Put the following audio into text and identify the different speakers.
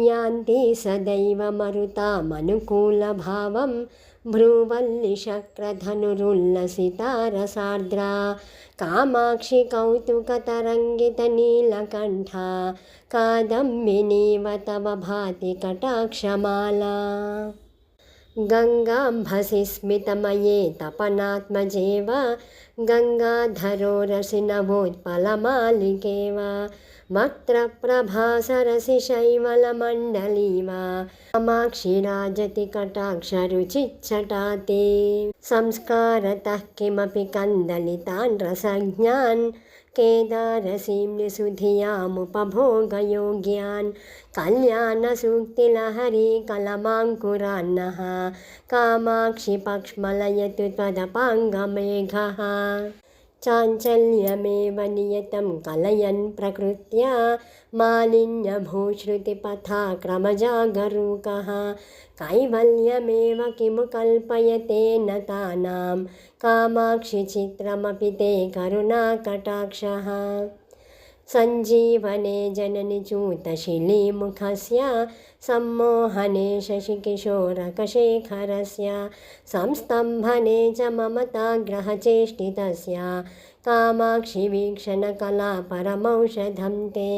Speaker 1: यान्ति सदैव मरुतामनुकूलभावं भ्रूवल्लिशक्रधनुरुल्लसितारसार्द्रा कामाक्षि कौतुकतरङ्गितनीलकण्ठा कादम्बिनीव तव भाति कटाक्षमाला। गङ्गाम्भसि स्मितमये तपनात्मजेव गङ्गाधरोरसिनवोत्पलमालिकेव वक्त्रप्रभासरसि शैवलमण्डलीव कामाक्षि राजति कटाक्षरुचिच्छटाते। संस्कारतः किमपि कन्दलितान् रसज्ञान् केदारसीं सुधियामुपभोगयोग्यान् कल्याणसूक्तिलहरी कलमाङ्कुरान्नः कामाक्षि पक्ष्मलयतु त्वदपाङ्गमेघः। चाञ्चल्यमेव नियतं कलयन् प्रकृत्या मालिन्यभूश्रुतिपथा क्रमजागरूकः कैवल्यमेव किमु कल्पयते न तानां कामाक्षि चित्रमपि ते करुणाकटाक्षः। सञ्जीवने जननि च्यूतशिलीमुखस्य सम्मोहने शशिकिशोरकशेखरस्य संस्तम्भने च ममताग्रहचेष्टितस्य कामाक्षि वीक्षणकला परमौषधं ते।